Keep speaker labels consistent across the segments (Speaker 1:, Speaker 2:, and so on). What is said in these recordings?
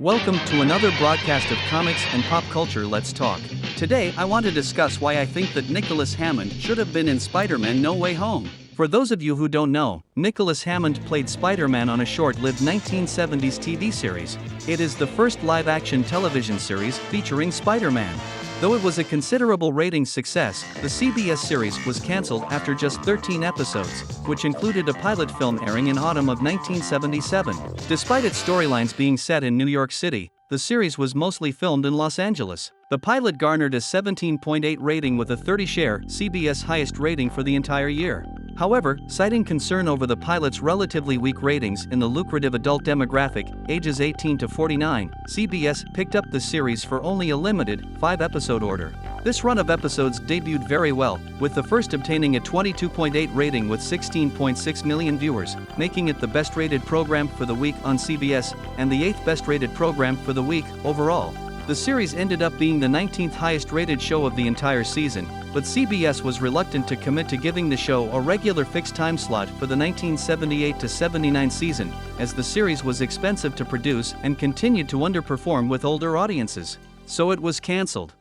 Speaker 1: Welcome to another broadcast of comics and pop culture. Let's talk. Today I want to discuss why I think that Nicholas Hammond should have been in Spider-Man No Way Home. For those of you who don't know, Nicholas Hammond played Spider-Man on a short-lived 1970s TV series. It is the first live-action television series featuring Spider-Man. Though it was a considerable ratings success, the CBS series was cancelled after just 13 episodes, which included a pilot film airing in autumn of 1977. Despite its storylines being set in New York City, the series was mostly filmed in Los Angeles. The pilot garnered a 17.8 rating with a 30-share CBS highest rating for the entire year. However, citing concern over the pilot's relatively weak ratings in the lucrative adult demographic, ages 18 to 49, CBS picked up the series for only a limited 5-episode order. This run of episodes debuted very well, with the first obtaining a 22.8 rating with 16.6 million viewers, making it the best-rated program for the week on CBS, and the 8th best-rated program for the week overall. The series ended up being the 19th highest-rated show of the entire season, but CBS was reluctant to commit to giving the show a regular fixed time slot for the 1978-79 season, as the series was expensive to produce and continued to underperform with older audiences. So it was cancelled.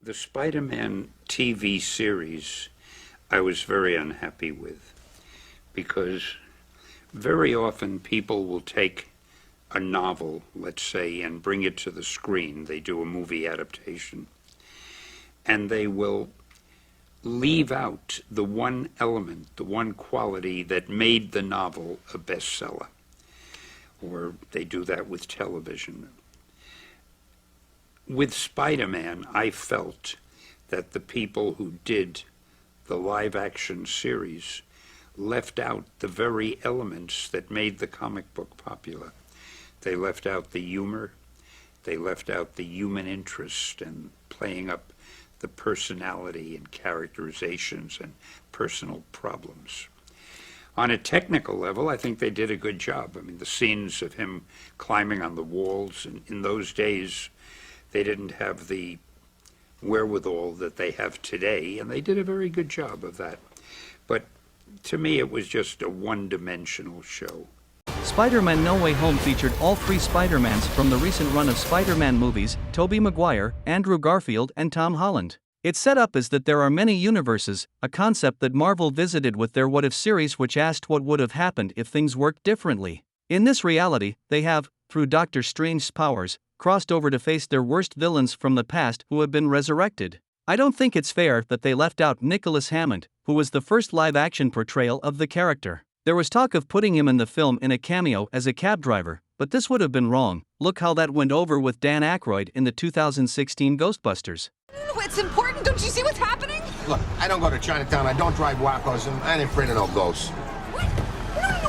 Speaker 2: The Spider-Man TV series I was very unhappy with, because very often people will take a novel, let's say, and bring it to the screen. They do a movie adaptation, and they will leave out the one element, the one quality that made the novel a bestseller. Or they do that with television. With Spider-Man, I felt that the people who did the live-action series left out the very elements that made the comic book popular. They left out the humor, they left out the human interest and playing up the personality and characterizations and personal problems. On a technical level, I think they did a good job. I mean, the scenes of him climbing on the walls, and in those days, they didn't have the wherewithal that they have today, and they did a very good job of that. But to me, it was just a one-dimensional show.
Speaker 1: Spider-Man No Way Home featured all three Spider-Mans from the recent run of Spider-Man movies: Tobey Maguire, Andrew Garfield, and Tom Holland. Its setup is that there are many universes, a concept that Marvel visited with their What If series, which asked what would have happened if things worked differently. In this reality, they have, through Doctor Strange's powers, crossed over to face their worst villains from the past who have been resurrected. I don't think it's fair that they left out Nicholas Hammond, who was the first live-action portrayal of the character. There was talk of putting him in the film in a cameo as a cab driver, but this would have been wrong. Look how that went over with Dan Aykroyd in the 2016 Ghostbusters.
Speaker 3: No, it's important. Don't you see what's happening?
Speaker 4: Look, I don't go to Chinatown, I don't drive Wacos, and I ain't afraid of no ghosts.
Speaker 3: What? No.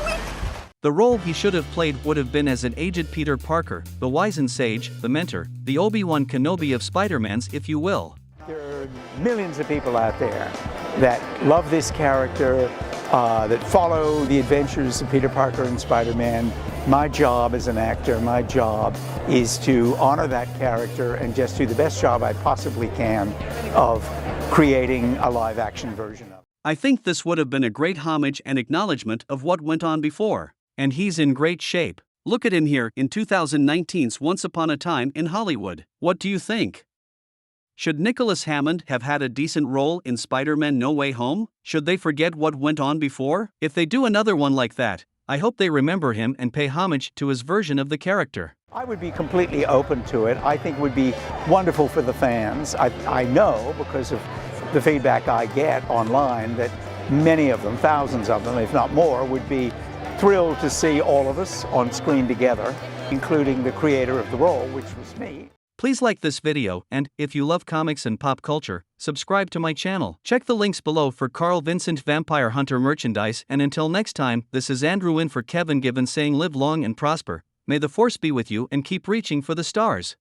Speaker 1: The role he should have played would have been as an aged Peter Parker, the wizened sage, the mentor, the Obi-Wan Kenobi of Spider-Mans, if you will.
Speaker 5: There are millions of people out there that love this character, that follow the adventures of Peter Parker and Spider-Man. My job as an actor, my job is to honor that character and just do the best job I possibly can of creating a live-action version of it.
Speaker 1: I think this would have been a great homage and acknowledgement of what went on before. And he's in great shape. Look at him here in 2019's Once Upon a Time in Hollywood. What do you think? Should Nicholas Hammond have had a decent role in Spider-Man No Way Home? Should they forget what went on before? If they do another one like that, I hope they remember him and pay homage to his version of the character.
Speaker 5: I would be completely open to it. I think it would be wonderful for the fans. I know, because of the feedback I get online, that many of them, thousands of them, if not more, would be thrilled to see all of us on screen together, including the creator of the role, which was me.
Speaker 1: Please like this video, and, if you love comics and pop culture, subscribe to my channel. Check the links below for Carl Vincent Vampire Hunter merchandise, and until next time, this is Andrew in for Kevin Given saying live long and prosper. May the force be with you and keep reaching for the stars.